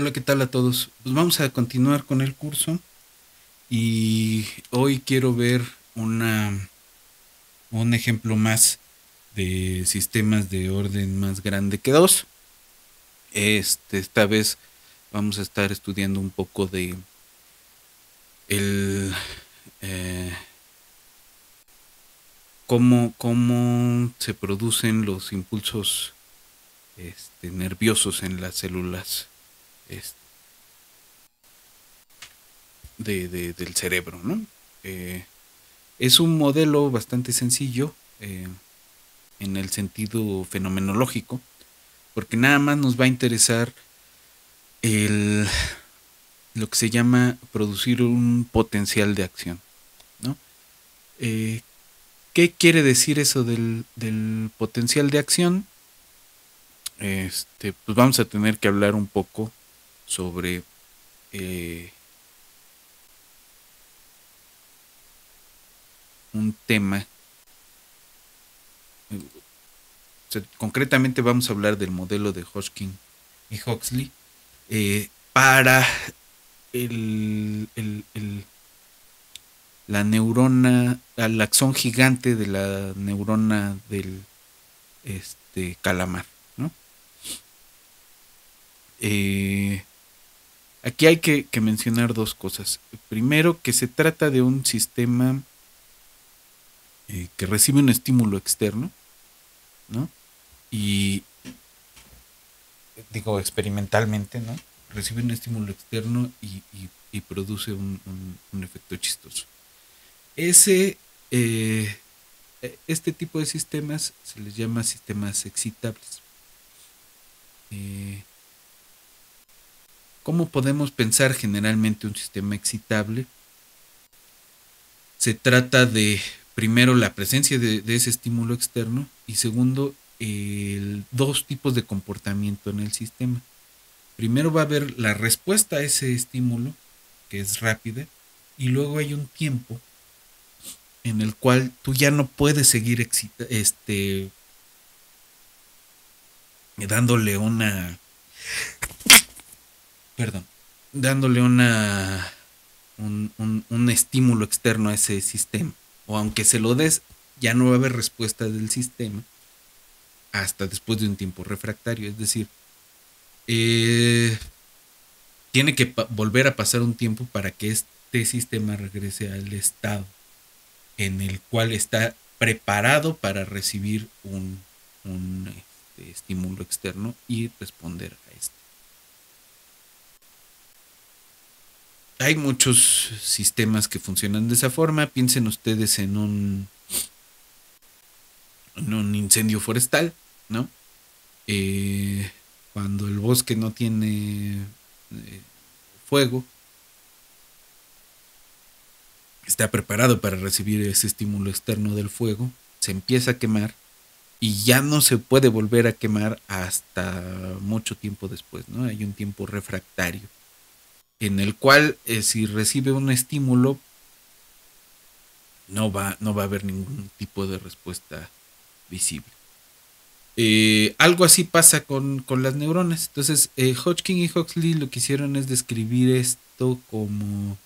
Hola, ¿qué tal a todos? Pues vamos a continuar con el curso y hoy quiero ver un ejemplo más de sistemas de orden más grande que dos. Esta vez vamos a estar estudiando un poco de el, eh, cómo se producen los impulsos nerviosos en las células este, del cerebro, ¿no? Eh, es un modelo bastante sencillo en el sentido fenomenológico, porque nada más nos va a interesar el, lo que se llama producir un potencial de acción, ¿no? Eh, ¿Qué quiere decir eso del potencial de acción? Pues vamos a tener que hablar un poco sobre eh, un tema. O sea, concretamente vamos a hablar del modelo de Hodgkin y Huxley para el la neurona, al axón gigante de la neurona del calamar, ¿no? Eh, Aquí hay que mencionar dos cosas. Primero, que se trata de un sistema que recibe un estímulo externo, ¿no? Y digo experimentalmente, ¿no? Recibe un estímulo externo y produce un efecto chistoso. Ese, eh, este tipo de sistemas se les llama sistemas excitables. Eh, ¿Cómo podemos pensar generalmente un sistema excitable? Se trata de, primero, la presencia de ese estímulo externo y segundo, dos tipos de comportamiento en el sistema. Primero va a haber la respuesta a ese estímulo, que es rápida, y luego hay un tiempo en el cual tú ya no puedes seguir dándole una, perdón, dándole un estímulo externo a ese sistema. O aunque se lo des, ya no va a haber respuesta del sistema hasta después de un tiempo refractario. Es decir, eh, tiene que volver a pasar un tiempo para que este sistema regrese al estado en el cual está preparado para recibir un estímulo externo y responder a este. Hay muchos sistemas que funcionan de esa forma. Piensen ustedes en un incendio forestal, ¿no? Eh, Cuando el bosque no tiene fuego, está preparado para recibir ese estímulo externo del fuego, se empieza a quemar y ya no se puede volver a quemar hasta mucho tiempo después, ¿no? Hay un tiempo refractario en el cual si recibe un estímulo no va a haber ningún tipo de respuesta visible. Algo así pasa con las neuronas. Entonces, Hodgkin y Huxley lo que hicieron es describir esto como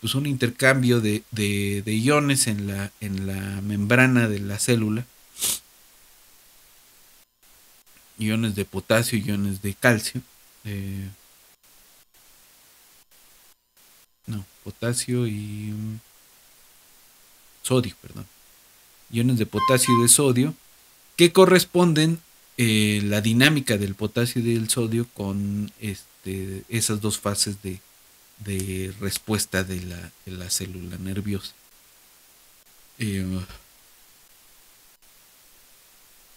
pues un intercambio de iones en la membrana de la célula, iones de potasio, iones de calcio, eh, no, potasio y sodio, perdón, iones de potasio y de sodio, que corresponden la dinámica del potasio y del sodio con esas dos fases de respuesta de la célula nerviosa. Eh,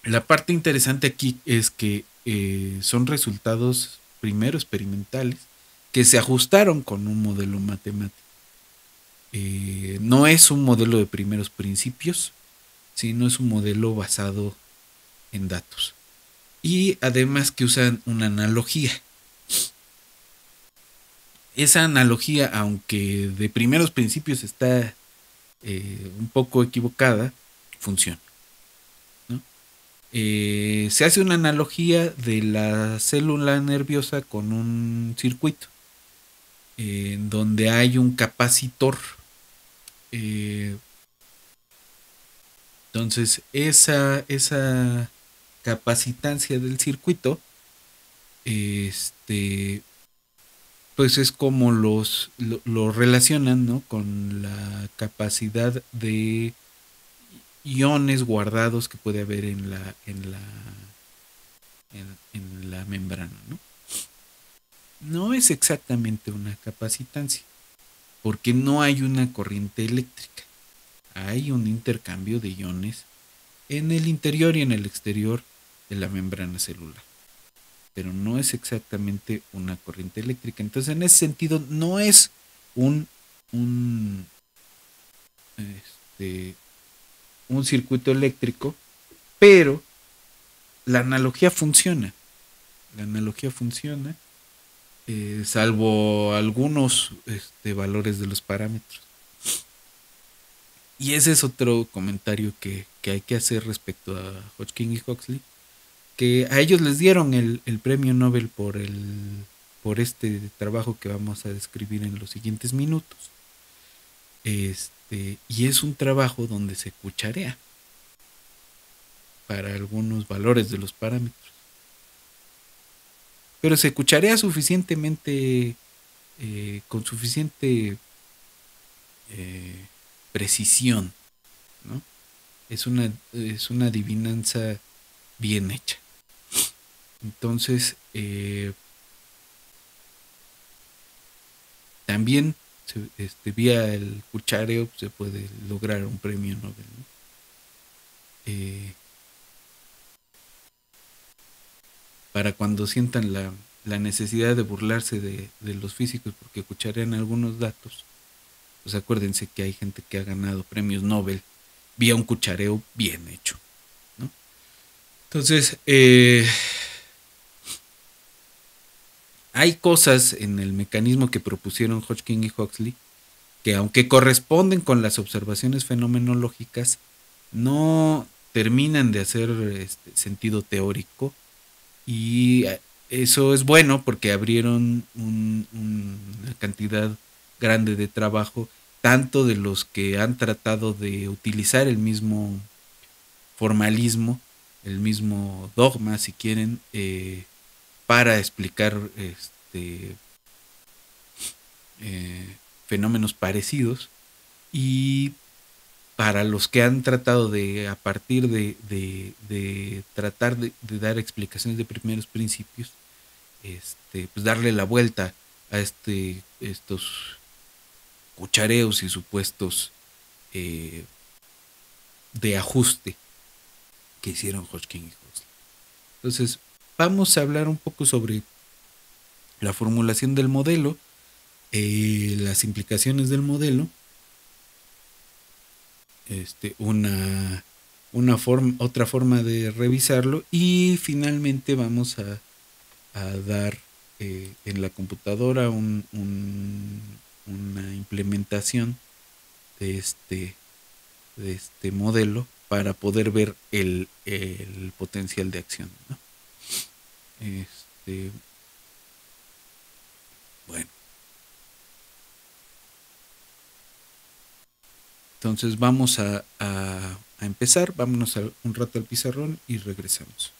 la parte interesante aquí es que son resultados primero experimentales que se ajustaron con un modelo matemático. No es un modelo de primeros principios, sino es un modelo basado en datos. Y además que usan una analogía. Esa analogía, aunque de primeros principios está un poco equivocada, funciona, ¿no? Se hace una analogía de la célula nerviosa con un circuito, en donde hay un capacitor. eh, entonces, esa capacitancia del circuito, este, pues es como lo relacionan, ¿no?, con la capacidad de iones guardados que puede haber en la membrana, ¿no? No es exactamente una capacitancia, porque no hay una corriente eléctrica. Hay un intercambio de iones en el interior y en el exterior de la membrana celular, pero no es exactamente una corriente eléctrica. Entonces, en ese sentido, no es un, un, este, un circuito eléctrico, pero la analogía funciona. La analogía funciona, salvo algunos valores de los parámetros. Y ese es otro comentario que hay que hacer respecto a Hodgkin y Huxley, que a ellos les dieron el premio Nobel por este trabajo que vamos a describir en los siguientes minutos. Y es un trabajo donde se cucharea para algunos valores de los parámetros. Pero se cucharea suficientemente, con suficiente precisión, ¿no? Es una adivinanza bien hecha. Entonces, también vía el cuchareo se puede lograr un premio Nobel, ¿no? Para cuando sientan la necesidad de burlarse de los físicos porque cucharean algunos datos, pues acuérdense que hay gente que ha ganado premios Nobel vía un cuchareo bien hecho, ¿no? Entonces, hay cosas en el mecanismo que propusieron Hodgkin y Huxley que, aunque corresponden con las observaciones fenomenológicas, no terminan de hacer sentido teórico, y eso es bueno porque abrieron una cantidad grande de trabajo, tanto de los que han tratado de utilizar el mismo formalismo, el mismo dogma, si quieren, para explicar fenómenos parecidos, y para los que han tratado de, a partir de tratar de dar explicaciones de primeros principios, pues darle la vuelta a estos cuchareos y supuestos de ajuste que hicieron Hodgkin y Huxley. Entonces, vamos a hablar un poco sobre la formulación del modelo, las implicaciones del modelo, otra forma de revisarlo, y finalmente vamos a dar en la computadora una implementación de este modelo para poder ver el potencial de acción, ¿no? Bueno, entonces vamos a empezar. Vámonos un rato al pizarrón y regresamos.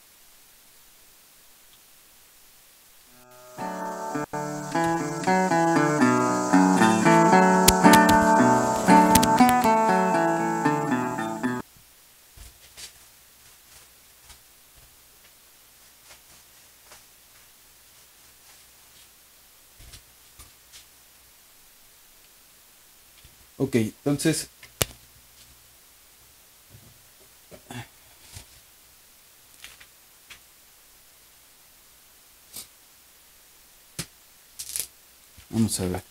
Ok, entonces vamos a ver.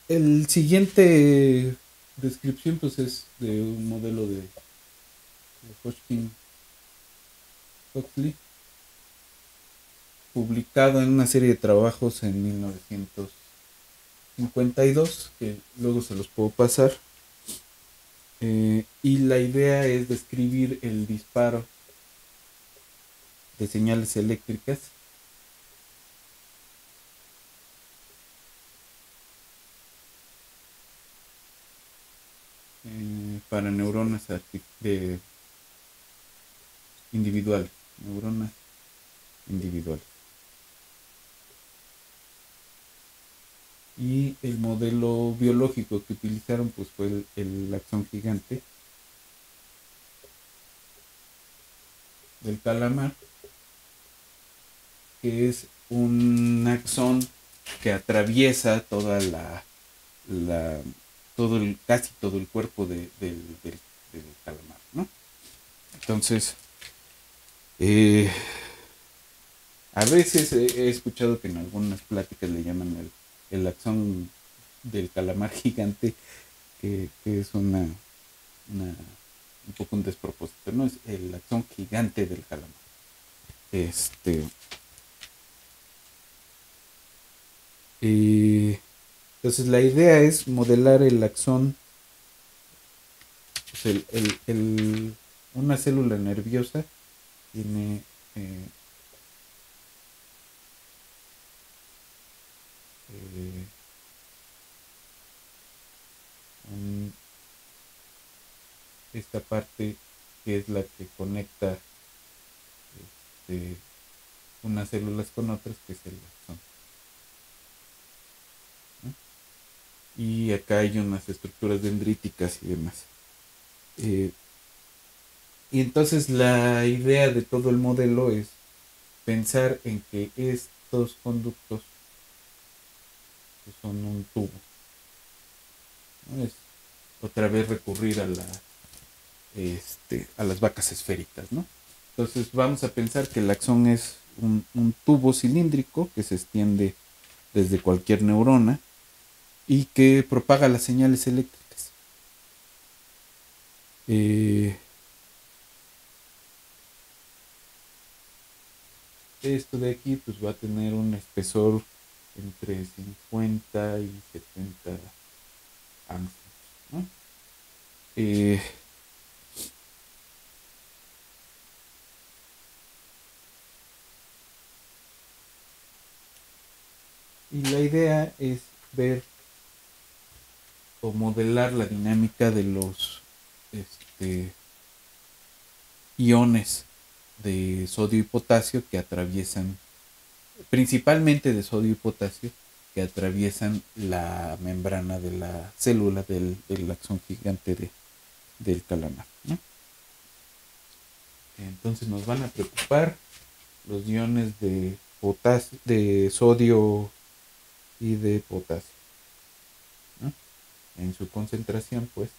El siguiente descripción pues es de un modelo de Hodgkin Huxley, publicado en una serie de trabajos en 1952, que luego se los puedo pasar. Y la idea es describir el disparo de señales eléctricas para neuronas individuales, neuronas individuales. Y el modelo biológico que utilizaron pues fue el axón gigante del calamar, que es un axón que atraviesa toda la casi todo el cuerpo del calamar, ¿no? Entonces, eh, a veces he escuchado que en algunas pláticas le llaman el axón del calamar gigante, que es un poco un despropósito, ¿no? Es el axón gigante del calamar. Este, entonces la idea es modelar el axón, pues una célula nerviosa tiene eh, un, esta parte que es la que conecta este, unas células con otras, que es el axón, ¿no? Y acá hay unas estructuras dendríticas y demás. Eh, y entonces la idea de todo el modelo es pensar en que estos conductos pues, son un tubo, ¿no? Es otra vez recurrir a las vacas esféricas, ¿no? Entonces vamos a pensar que el axón es un tubo cilíndrico que se extiende desde cualquier neurona y que propaga las señales eléctricas. Esto de aquí pues va a tener un espesor entre 50 y 70 angstrom, ¿no? Eh, y la idea es ver o modelar la dinámica de los iones de sodio y potasio que atraviesan, principalmente de sodio y potasio, que atraviesan la membrana de la célula del axón gigante del calamar, ¿no? Entonces nos van a preocupar los iones de potasio, de sodio y de potasio, ¿no? En su concentración, pues,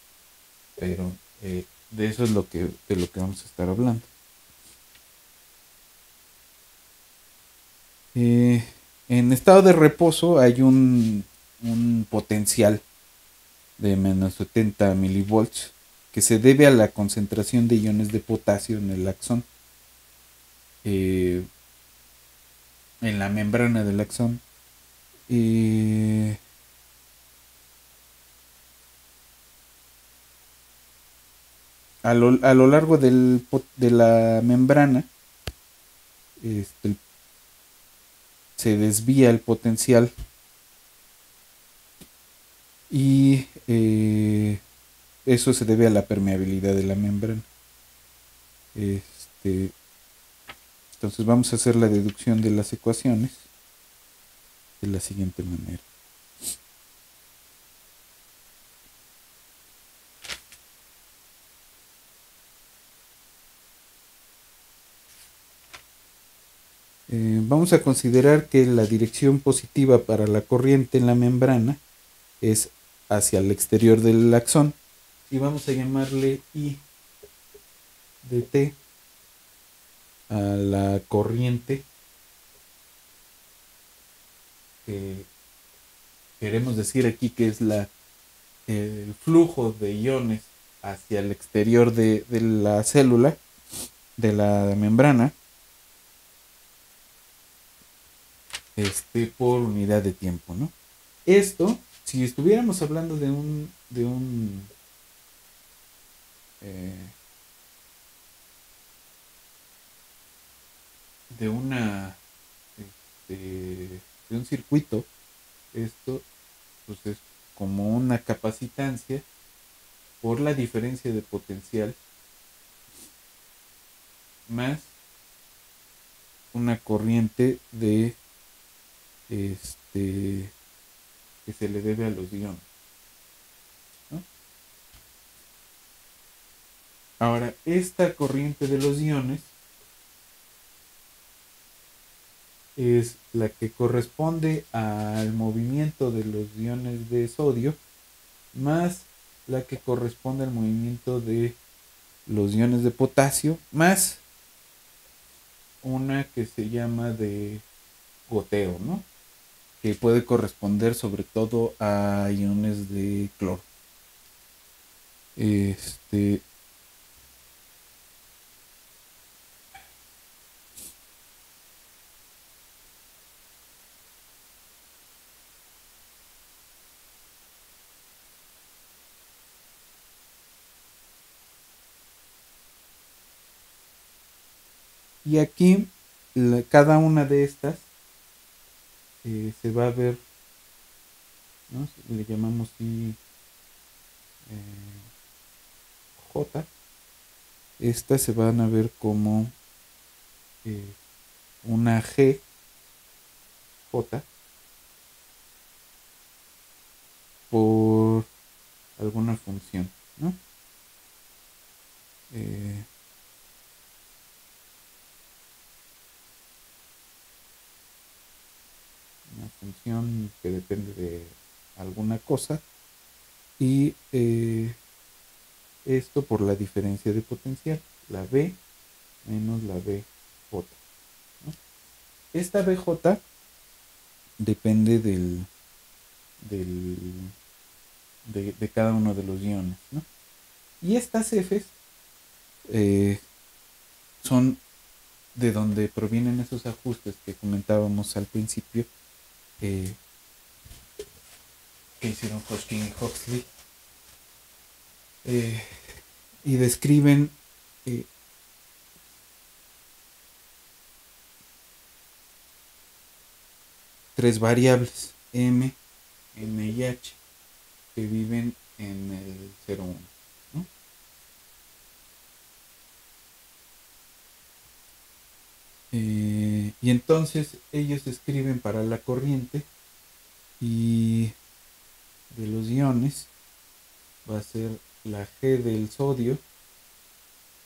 pero de eso es de lo que vamos a estar hablando. En estado de reposo hay un potencial de menos 70 milivolts que se debe a la concentración de iones de potasio en el axón, eh, en la membrana del axón. A lo largo de la membrana este, se desvía el potencial y eso se debe a la permeabilidad de la membrana. Entonces vamos a hacer la deducción de las ecuaciones de la siguiente manera. Vamos a considerar que la dirección positiva para la corriente en la membrana es hacia el exterior del axón y vamos a llamarle I de T a la corriente que queremos decir aquí que es el flujo de iones hacia el exterior de la célula, de la membrana, por unidad de tiempo, ¿no? Esto, si estuviéramos hablando eh, de una de un circuito, esto pues es como una capacitancia por la diferencia de potencial más una corriente de que se le debe a los iones, ¿no? Ahora, esta corriente de los iones es la que corresponde al movimiento de los iones de sodio más la que corresponde al movimiento de los iones de potasio más una que se llama de goteo, ¿no? Que puede corresponder sobre todo a iones de cloro. Este, y aquí cada una de estas se va a ver, ¿no? Le llamamos I, J. Estas se van a ver como eh, una G, J, por alguna función, ¿no? Eh, una función que depende de alguna cosa y esto por la diferencia de potencial, la B menos la BJ, ¿no? Esta BJ depende del de cada uno de los iones, ¿no? Y estas Fs eh, son de donde provienen esos ajustes que comentábamos al principio, eh, que hicieron Hodgkin y Huxley, eh, y describen eh, tres variables, M, N y H, que viven en el 0,1, ¿no? Y entonces ellos escriben para la corriente y de los iones va a ser la G del sodio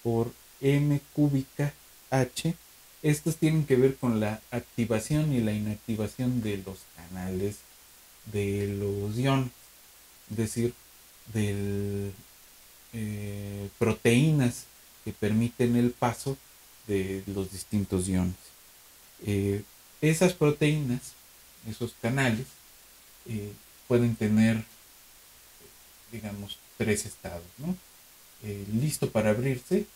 por M cúbica H. Estos tienen que ver con la activación y la inactivación de los canales de los iones, es decir, de proteínas que permiten el paso de los distintos iones. Eh, Esas proteínas, esos canales, pueden tener, digamos, tres estados, ¿no? Listo para abrirse,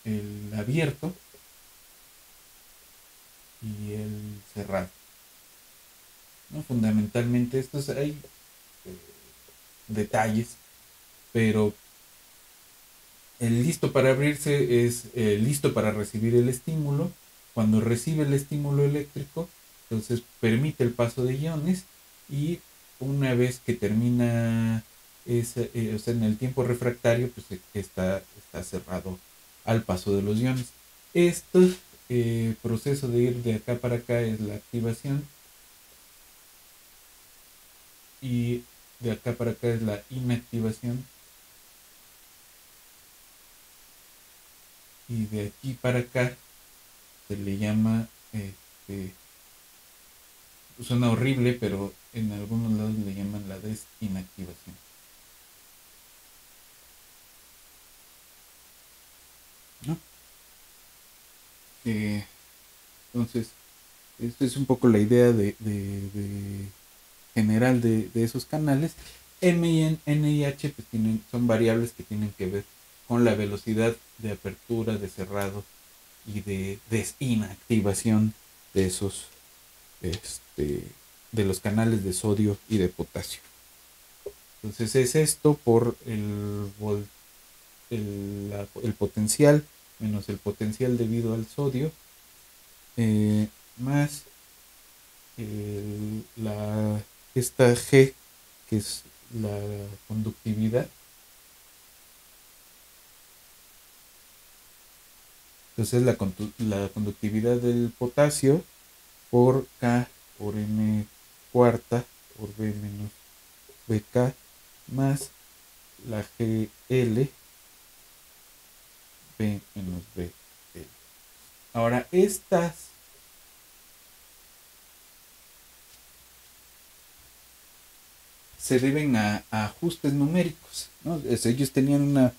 el abierto y el cerrado, ¿no? Fundamentalmente estos hay detalles, pero el listo para abrirse es listo para recibir el estímulo. Cuando recibe el estímulo eléctrico, entonces permite el paso de iones y una vez que termina o sea, en el tiempo refractario, pues está cerrado al paso de los iones. Este proceso de ir de acá para acá es la activación y de acá para acá es la inactivación y de aquí para acá se le llama, suena horrible, pero en algunos lados le llaman la desinactivación, ¿no? Eh, entonces, esta es un poco la idea de general de esos canales. M y N y H pues son variables que tienen que ver con la velocidad de apertura, de cerrado y de desinactivación de esos, de los canales de sodio y de potasio. Entonces es esto por el potencial menos el potencial debido al sodio, más esta G, que es la conductividad. Entonces la conductividad del potasio por K por M cuarta por B menos BK más la GL B menos BL. Ahora estas se deben a ajustes numéricos, ¿no? Ellos tenían una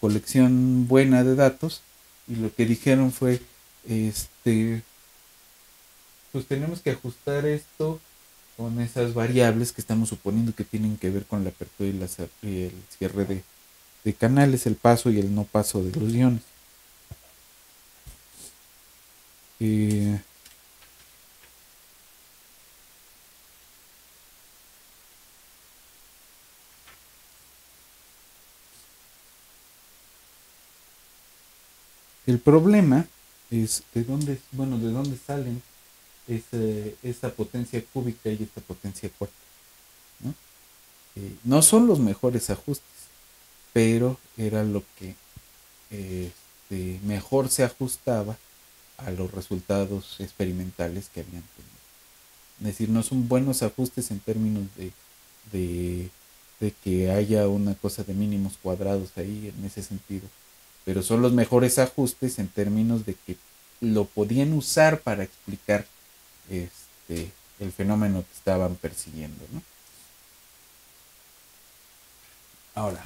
colección buena de datos y lo que dijeron fue, pues tenemos que ajustar esto con esas variables que estamos suponiendo que tienen que ver con la apertura y el cierre de canales, el paso y el no paso de los iones. Eh, el problema es de dónde salen esa potencia cúbica y esta potencia cuarta, ¿no? No son los mejores ajustes, pero era lo que mejor se ajustaba a los resultados experimentales que habían tenido. Es decir, no son buenos ajustes en términos de, de que haya una cosa de mínimos cuadrados ahí en ese sentido, pero son los mejores ajustes en términos de que lo podían usar para explicar el fenómeno que estaban persiguiendo, ¿no? Ahora,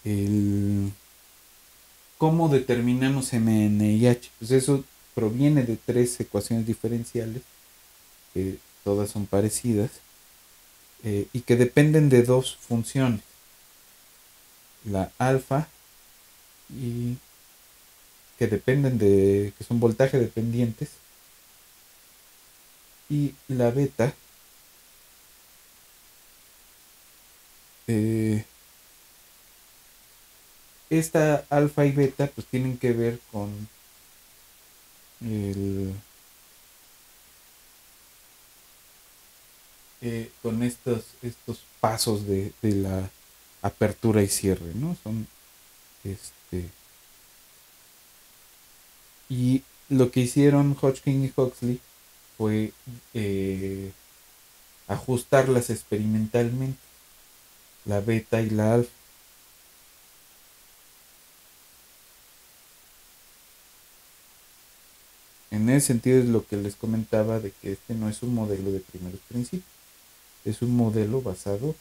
el, ¿cómo determinamos MN y H? Pues eso proviene de tres ecuaciones diferenciales, que todas son parecidas, y que dependen de dos funciones, la alfa, y que son voltaje dependientes, y la beta, eh, esta alfa y beta pues tienen que ver el, con estos pasos de la apertura y cierre, ¿no? Son este y lo que hicieron Hodgkin y Huxley fue eh, ajustarlas experimentalmente, la beta y la alfa. En ese sentido es lo que les comentaba de que este no es un modelo de primeros principios, es un modelo basado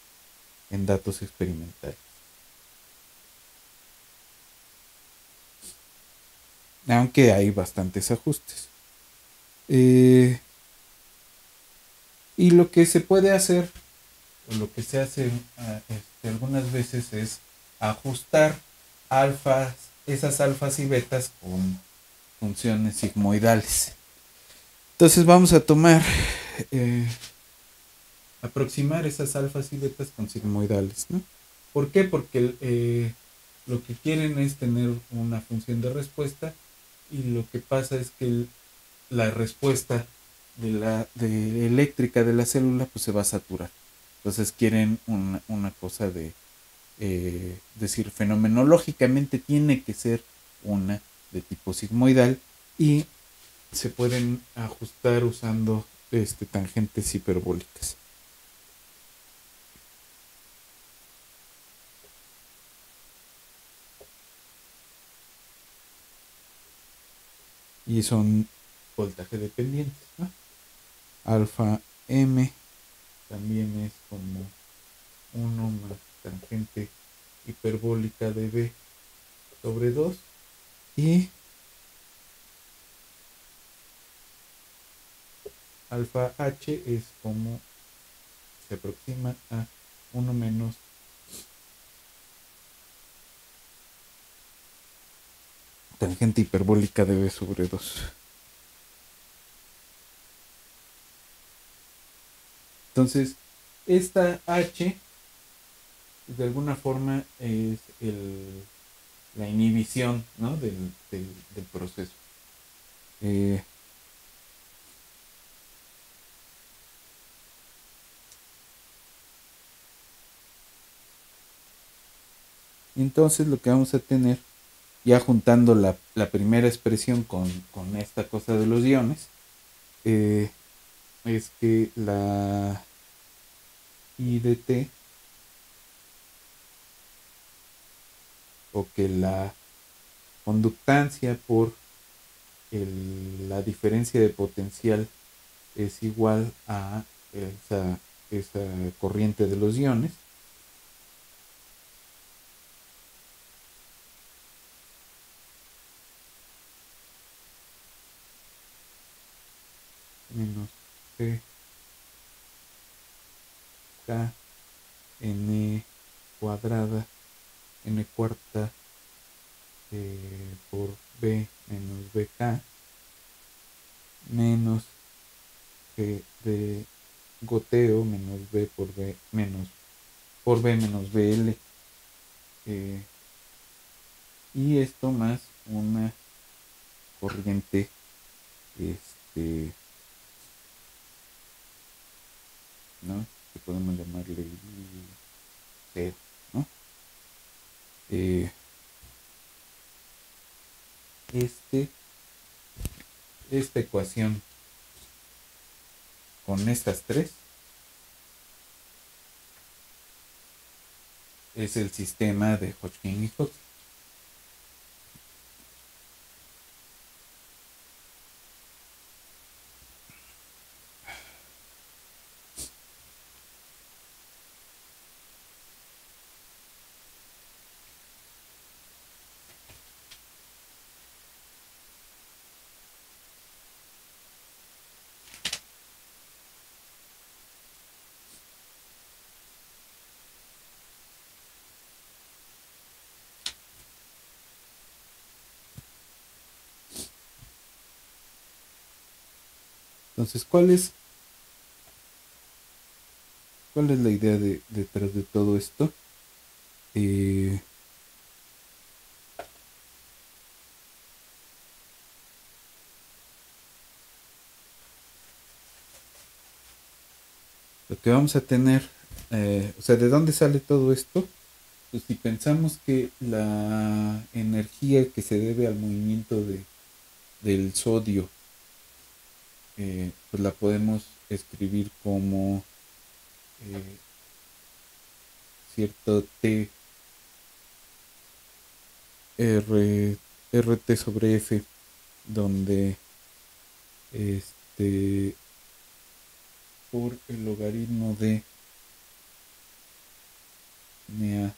en datos experimentales. Aunque hay bastantes ajustes. Eh, y lo que se puede hacer, o lo que se hace algunas veces es ajustar alfas, esas alfas y betas con funciones sigmoidales. Entonces vamos a eh, aproximar esas alfas y betas con sigmoidales, ¿no? ¿Por qué? Porque lo que quieren es tener una función de respuesta y lo que pasa es que la respuesta de eléctrica de la célula pues se va a saturar. Entonces quieren una cosa de decir fenomenológicamente tiene que ser una de tipo sigmoidal y se pueden ajustar usando tangentes hiperbólicas. Y son voltaje dependientes, ¿no? Alfa M también es como 1 más tangente hiperbólica de B sobre 2 y alfa H es como se aproxima a 1 menos tangente hiperbólica de B sobre 2. Entonces, Esta H, de alguna forma, es la inhibición, ¿no? del proceso. Eh, entonces lo que vamos a tener, ya juntando la primera expresión con esta cosa de los iones, eh, es que la I de T, o que la conductancia por la diferencia de potencial es igual a esa corriente de los iones, menos G K N cuadrada N cuarta por B menos BK menos G de goteo menos B por B menos BL, y esto más una corriente, este, ¿no? Que podemos llamarle cero, ¿no? Eh, este, esta ecuación con estas tres es el sistema de Hodgkin y Huxley. Entonces, cuál es la idea detrás de todo esto? Eh, lo que vamos a tener, o sea, ¿de dónde sale todo esto? Pues si pensamos que la energía que se debe al movimiento del sodio, pues la podemos escribir como eh, cierto T R, RT sobre F, donde este por el logaritmo de NA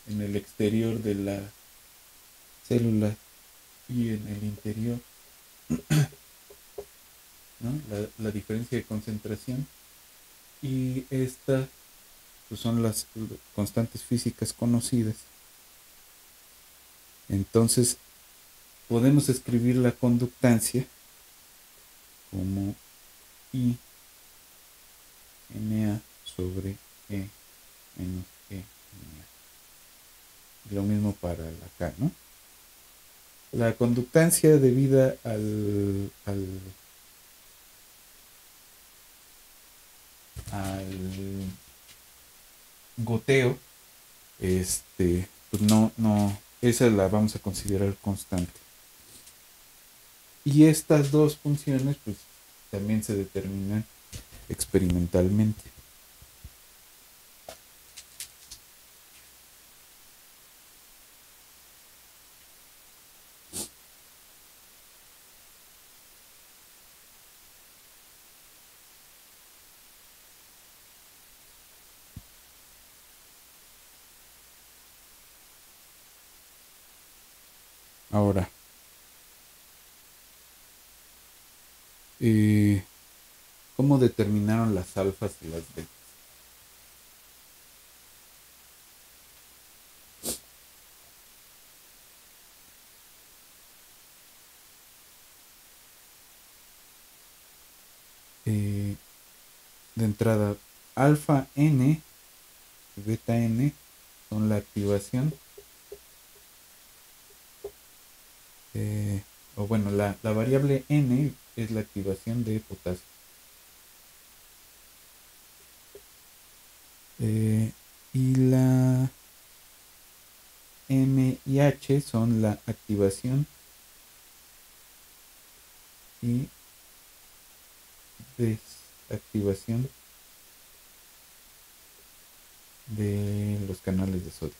en el exterior de la célula y en el interior, ¿no? La diferencia de concentración, y estas pues, son las constantes físicas conocidas. Entonces podemos escribir la conductancia como I Na sobre E menos E Na. Lo mismo para la K, ¿no? La conductancia debida al goteo, pues no, esa la vamos a considerar constante. Y estas dos funciones, pues también se determinan experimentalmente. Ahora, eh, ¿cómo determinaron las alfas y las betas? De entrada, alfa n y beta n son la activación, o bueno, la variable n es la activación de potasio. Y la M y H son la activación y desactivación de los canales de sodio.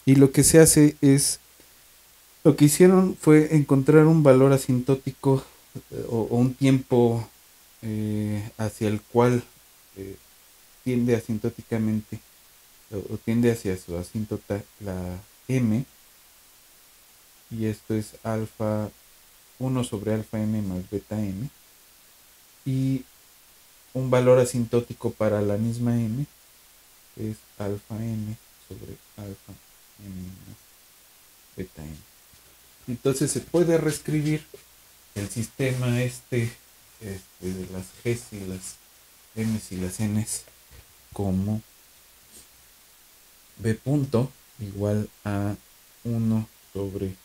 Y lo que se hace es, lo que hicieron fue encontrar un valor asintótico o un tiempo hacia el cual tiende asintóticamente o tiende hacia su asíntota la M, y esto es alfa 1 sobre alfa m más beta m, y un valor asintótico para la misma m es alfa m sobre alfa m más beta m. Entonces se puede reescribir el sistema de las Gs y las Ms y las Ns como B punto igual a 1 sobre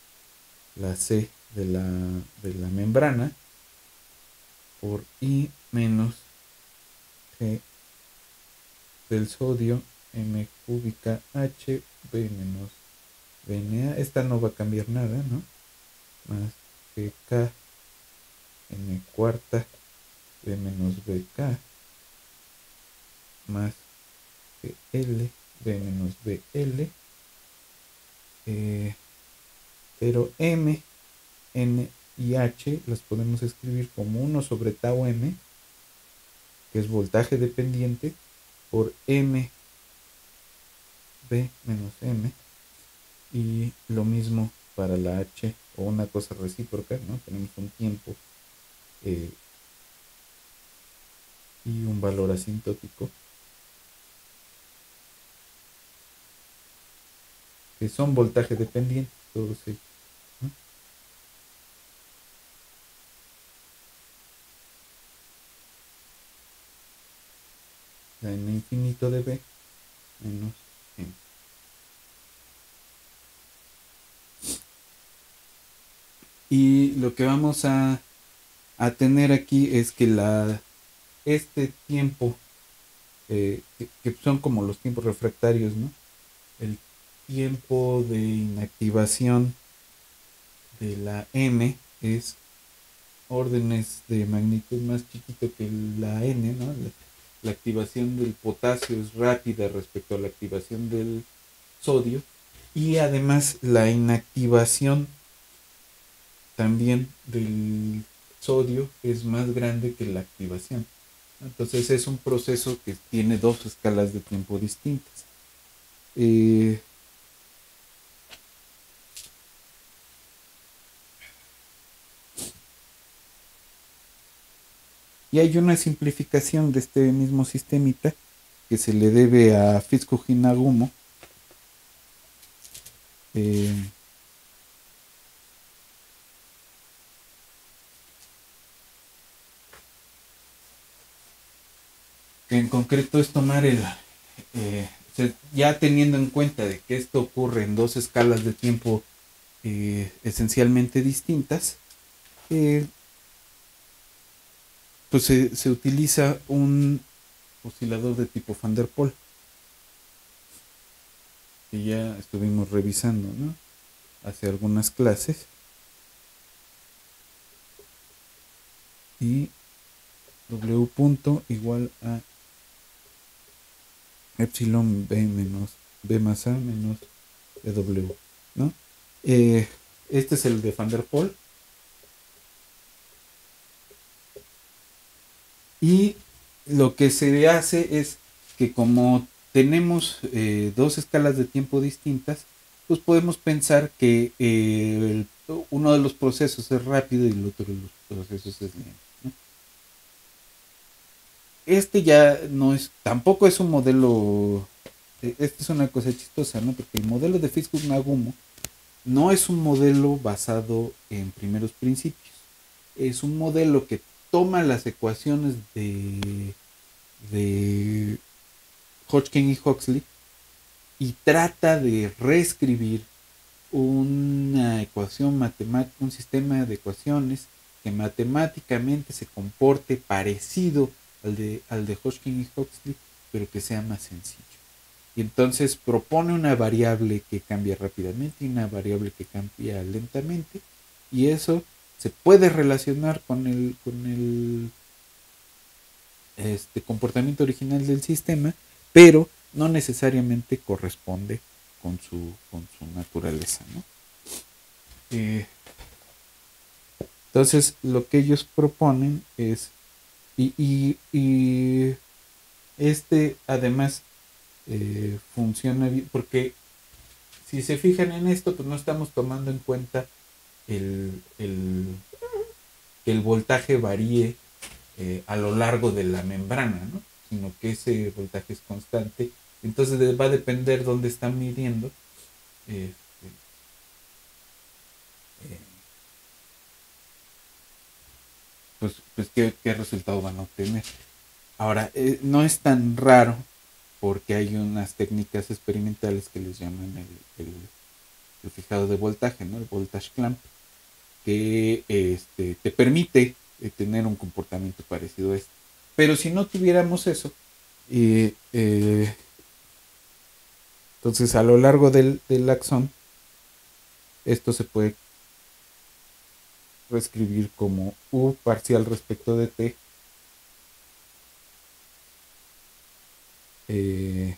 la C de la membrana por I menos G del sodio M cúbica H B menos BNA. Esta no va a cambiar nada, ¿no? Más GK N cuarta B menos BK más GL B menos BL, pero M, N y H las podemos escribir como 1 sobre tau M, que es voltaje dependiente, por M B menos M, y lo mismo para la H, o una cosa recíproca, ¿no? Tenemos un tiempo y un valor asintótico, que son voltaje dependiente, todos ellos, ¿no? La n infinito de B menos M. Y lo que vamos a tener aquí es que este tiempo, que son como los tiempos refractarios, ¿no? El tiempo de inactivación de la M es órdenes de magnitud más chiquito que la N, ¿no? La activación del potasio es rápida respecto a la activación del sodio, y además la inactivación también del sodio es más grande que la activación. Entonces es un proceso que tiene dos escalas de tiempo distintas. Y hay una simplificación de este mismo sistemita que se le debe a Fitsujin Nagumo. Que en concreto es tomar ya teniendo en cuenta de que esto ocurre en dos escalas de tiempo esencialmente distintas, pues se utiliza un oscilador de tipo Van der Pol, que ya estuvimos revisando, ¿no? Hace algunas clases. Y W punto igual a epsilon B menos B más A menos W, ¿no? Este es el de Van der Pol. Y lo que se hace es que como tenemos dos escalas de tiempo distintas, pues podemos pensar que uno de los procesos es rápido y el otro de los procesos es lento, ¿no? Este ya no es, tampoco es un modelo, esta es una cosa chistosa, ¿no? Porque el modelo de Fitsujin Nagumo no es un modelo basado en primeros principios. Es un modelo que toma las ecuaciones de Hodgkin y Huxley y trata de reescribir una ecuación matemática, un sistema de ecuaciones que matemáticamente se comporte parecido al de Hodgkin y Huxley, pero que sea más sencillo. Y entonces propone una variable que cambia rápidamente y una variable que cambia lentamente, y eso se puede relacionar con el comportamiento original del sistema, pero no necesariamente corresponde con su naturaleza, ¿no? Eh, entonces, lo que ellos proponen es, y además funciona bien, porque si se fijan en esto, pues no estamos tomando en cuenta el, el, que el voltaje varíe a lo largo de la membrana, ¿no? Sino que ese voltaje es constante. Entonces va a depender dónde están midiendo, eh, eh, pues qué resultado van a obtener. Ahora, no es tan raro porque hay unas técnicas experimentales que les llaman el fijado de voltaje, ¿no? El voltage clamp, que te permite tener un comportamiento parecido a este. Pero si no tuviéramos eso, eh, eh, entonces a lo largo del axón, esto se puede reescribir como U parcial respecto de T eh,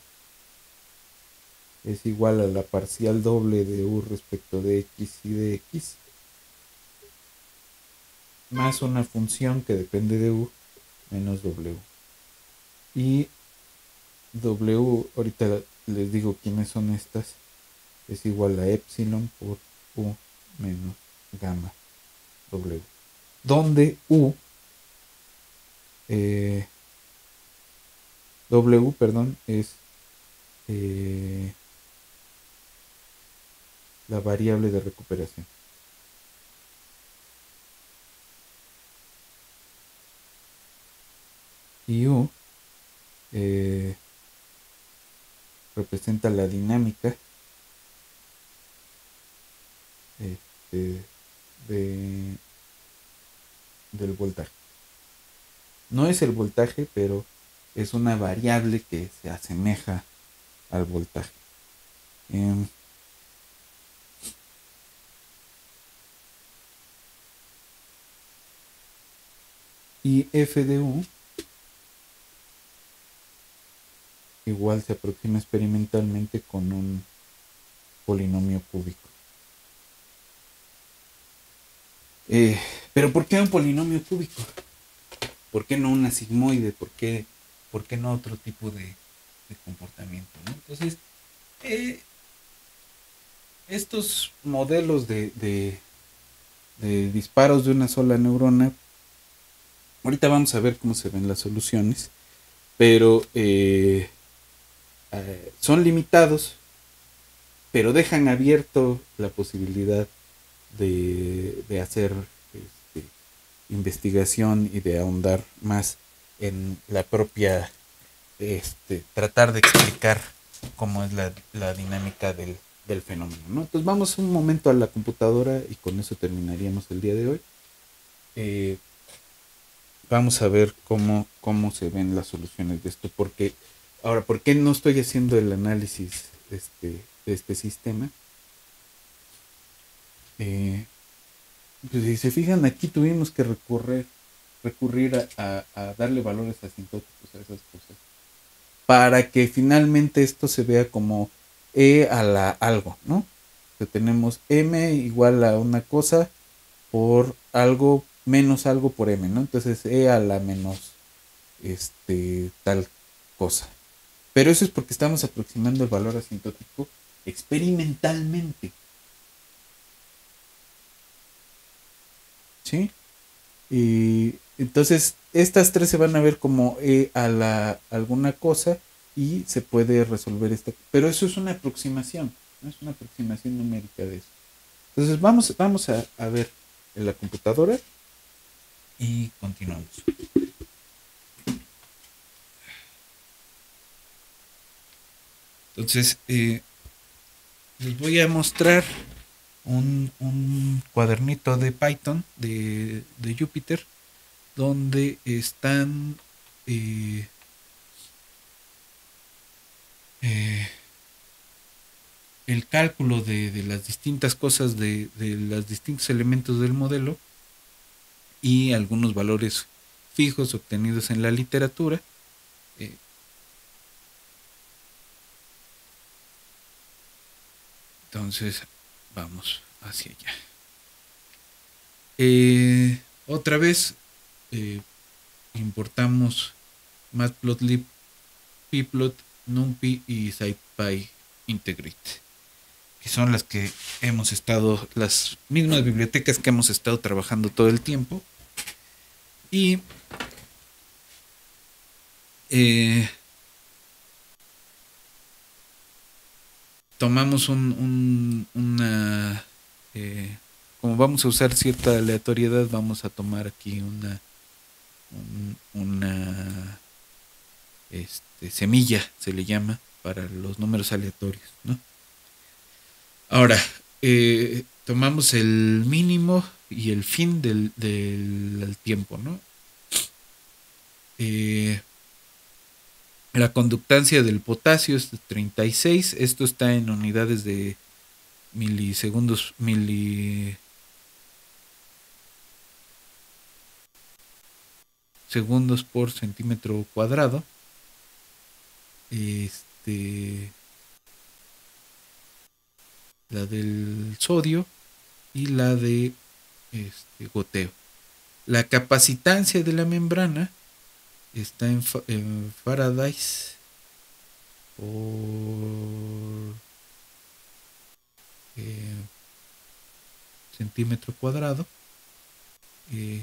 es igual a la parcial doble de U respecto de X y de X, más una función que depende de U menos W. Y W, ahorita les digo quiénes son estas, es igual a epsilon por U menos gamma W. Donde eh, W, perdón, es eh, la variable de recuperación. Y U eh, representa la dinámica este, de, del voltaje. No es el voltaje, pero es una variable que se asemeja al voltaje. Eh, y F de U igual se aproxima experimentalmente con un polinomio cúbico. Eh, pero ¿por qué un polinomio cúbico? ¿Por qué no una sigmoide? ¿Por qué no otro tipo de comportamiento, ¿no? Entonces, eh, estos modelos de disparos de una sola neurona, ahorita vamos a ver cómo se ven las soluciones, pero son limitados, pero dejan abierto la posibilidad de hacer este, investigación y de ahondar más en la propia, tratar de explicar cómo es la dinámica del fenómeno, ¿no? Entonces vamos un momento a la computadora y con eso terminaríamos el día de hoy. Eh, Vamos a ver cómo se ven las soluciones de esto, porque ahora, ¿por qué no estoy haciendo el análisis de este sistema? Eh, pues si se fijan, aquí tuvimos que recurrir a darle valores asintóticos a esas cosas para que finalmente esto se vea como E a la algo, ¿no? O sea, tenemos M igual a una cosa por algo menos algo por M, ¿no? Entonces E a la menos tal cosa. Pero eso es porque estamos aproximando el valor asintótico experimentalmente, ¿sí? Y entonces estas tres se van a ver como E a la alguna cosa y se puede resolver esta. Pero eso es una aproximación, no es una aproximación numérica de eso. Entonces vamos a ver en la computadora y continuamos. Entonces, les voy a mostrar un cuadernito de Python de Jupyter donde están eh, eh, el cálculo de las distintas cosas, de los distintos elementos del modelo y algunos valores fijos obtenidos en la literatura. Eh, entonces, vamos hacia allá. Otra vez importamos Matplotlib, Pyplot, NumPy y SciPy Integrate, que son las que hemos estado, las mismas bibliotecas que hemos estado trabajando todo el tiempo. Y eh, tomamos una... como vamos a usar cierta aleatoriedad, vamos a tomar aquí una semilla, se le llama, para los números aleatorios, ¿no? Ahora, tomamos el mínimo y el fin del tiempo, ¿no? Eh, la conductancia del potasio es de 36. Esto está en unidades de milisegundos, milisegundos por centímetro cuadrado. La del sodio y la de goteo. La capacitancia de la membrana está en Faraday por centímetro cuadrado, y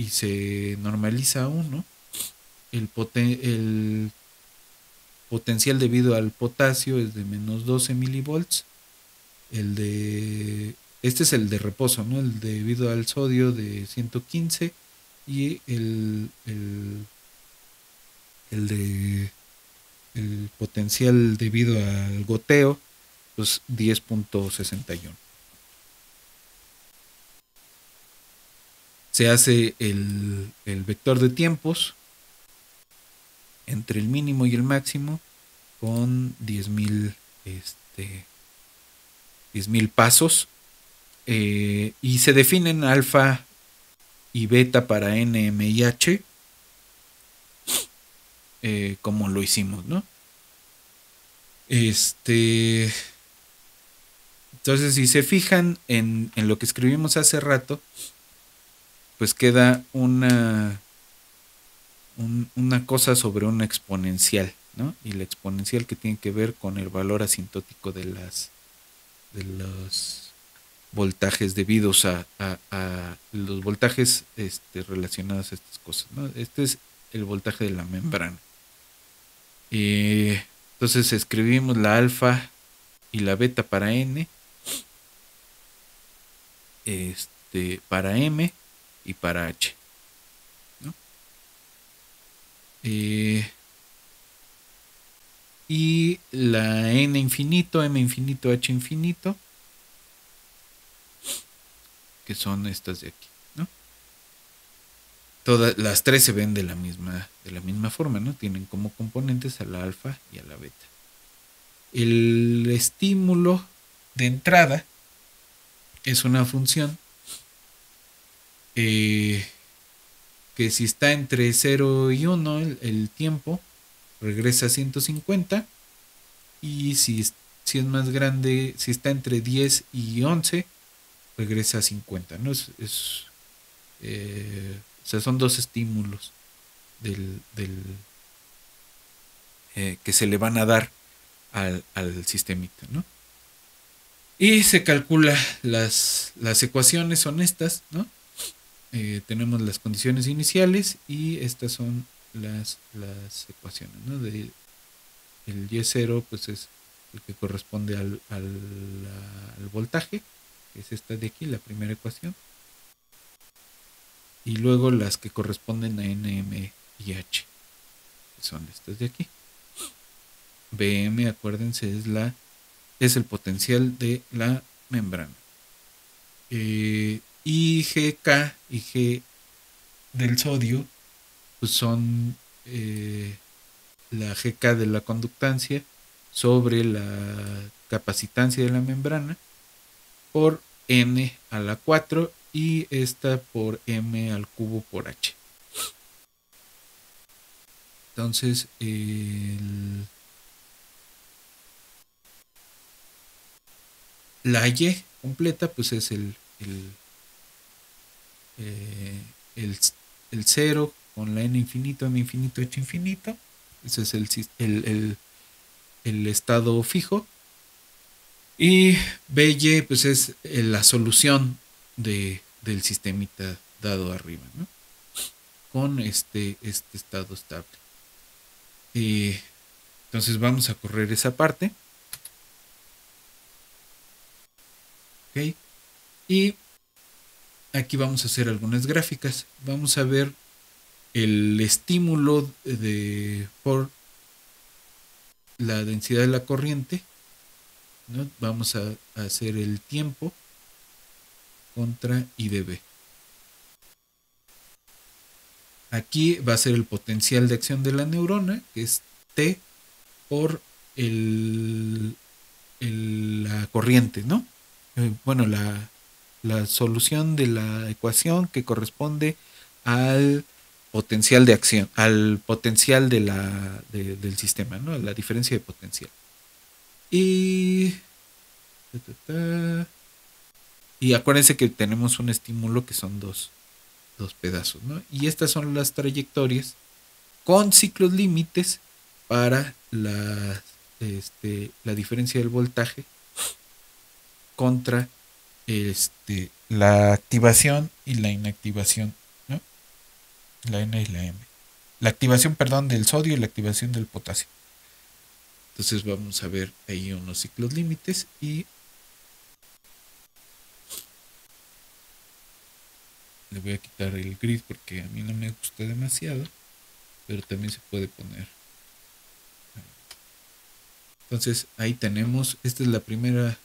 se normaliza a 1. El potencial debido al potasio es de menos 12 milivolts. Este es el de reposo, ¿no? El debido al sodio de 115 y el potencial debido al goteo, pues 10.61. Se hace el vector de tiempos entre el mínimo y el máximo con 10.000 pasos, y se definen alfa y beta para n, m y h, como lo hicimos, ¿no? Entonces, si se fijan en lo que escribimos hace rato, pues queda una cosa sobre una exponencial, ¿no? Y la exponencial que tiene que ver con el valor asintótico de los voltajes debidos a los voltajes relacionados a estas cosas, ¿no? Este es el voltaje de la membrana. Entonces escribimos la alfa y la beta para n, para m y para h, ¿no? Y la n infinito, m infinito, h infinito, que son estas de aquí, ¿no? Todas las tres se ven de la misma forma, ¿no? Tienen como componentes a la alfa y a la beta. El estímulo de entrada es una función que si está entre 0 y 1 el tiempo regresa a 150, y si es más grande, si está entre 10 y 11 regresa a 50, ¿no? O sea, son dos estímulos que se le van a dar al sistemita, ¿no? Y se calcula las ecuaciones son estas, ¿no? Tenemos las condiciones iniciales y estas son las ecuaciones, ¿no? El Y0 pues es el que corresponde al voltaje, que es esta de aquí, la primera ecuación, y luego las que corresponden a Nm y H, que son estas de aquí. Bm, acuérdense, es el potencial de la membrana. Y Gk y G del sodio pues son la Gk de la conductancia sobre la capacitancia de la membrana por n a la 4 y esta por m al cubo por h. Entonces, la Y completa pues es eh, el, el 0 con la n infinito, m infinito, h infinito. Ese es el estado fijo. Y By pues es la solución del sistemita dado arriba, ¿no? Con este estado estable. Entonces vamos a correr esa parte. ¿Ok? Y aquí vamos a hacer algunas gráficas. Vamos a ver el estímulo por la densidad de la corriente, ¿no? Vamos a hacer el tiempo contra IdB. Aquí va a ser el potencial de acción de la neurona, que es T por la corriente, ¿no? Bueno, la solución de la ecuación que corresponde al potencial de acción, al potencial del sistema, ¿no? La diferencia de potencial. Y acuérdense que tenemos un estímulo que son dos pedazos, ¿no? Y estas son las trayectorias con ciclos límites para la diferencia del voltaje contra la activación y la inactivación, ¿no? La N y la M. La activación, perdón, del sodio y la activación del potasio. Entonces vamos a ver ahí unos ciclos límites y le voy a quitar el grid porque a mí no me gusta demasiado, pero también se puede poner. Entonces ahí tenemos, esta es la primera,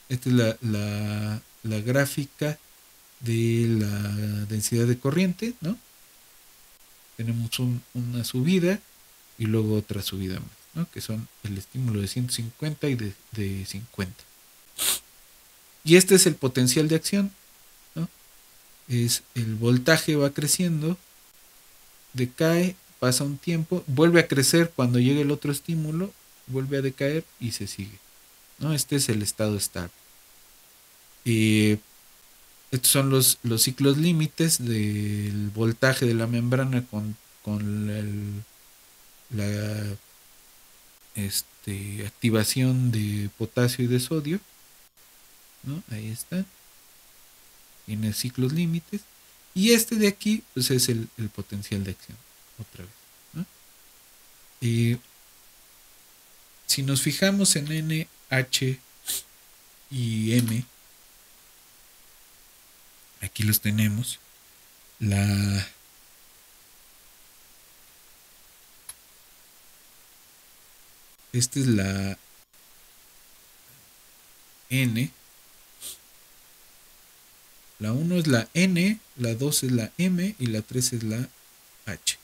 esta es la gráfica de la densidad de corriente, ¿no? Tenemos una subida y luego otra subida más, ¿no? Que son el estímulo de 150 y de 50. Y este es el potencial de acción, ¿no? Es el voltaje va creciendo, decae, pasa un tiempo, vuelve a crecer cuando llega el otro estímulo, vuelve a decaer y se sigue, ¿no? Este es el estado estable. Estos son los ciclos límites del voltaje de la membrana con la activación de potasio y de sodio, ¿no? Ahí está. Tiene ciclos límites. Y este de aquí, pues es el potencial de acción, otra vez, ¿no? Si nos fijamos en N, H y M, aquí los tenemos. Esta es la N. La 1 es la N, la 2 es la M y la 3 es la H.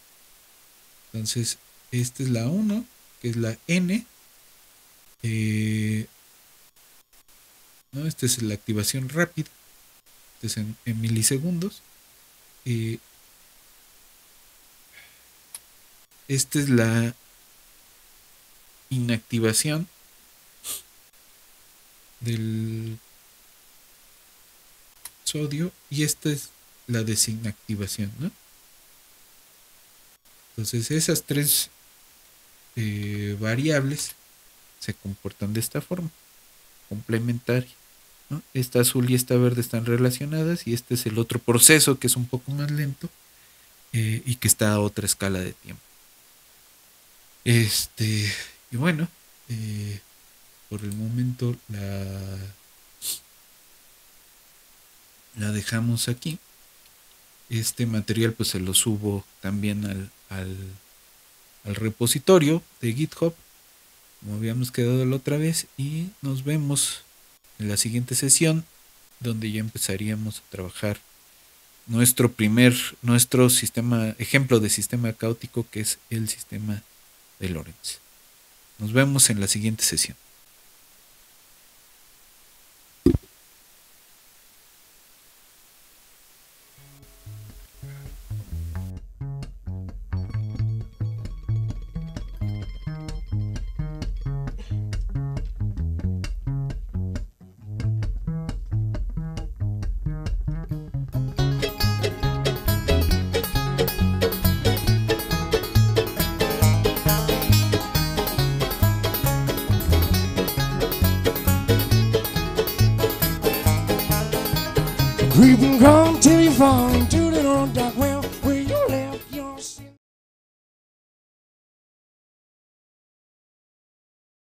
Entonces, esta es la 1, que es la N. ¿No? Esta es la activación rápida. Este es en milisegundos. Esta es la inactivación del sodio y esta es la desinactivación, ¿no? Entonces esas tres variables se comportan de esta forma, complementaria, ¿no? Esta azul y esta verde están relacionadas y este es el otro proceso que es un poco más lento y que está a otra escala de tiempo. Y bueno, por el momento la dejamos aquí. Este material pues se lo subo también al repositorio de GitHub, como habíamos quedado la otra vez, y nos vemos en la siguiente sesión, donde ya empezaríamos a trabajar nuestro ejemplo de sistema caótico, que es el sistema de Lorentz. Nos vemos en la siguiente sesión. Creep and crawl till you fall into the old dark way.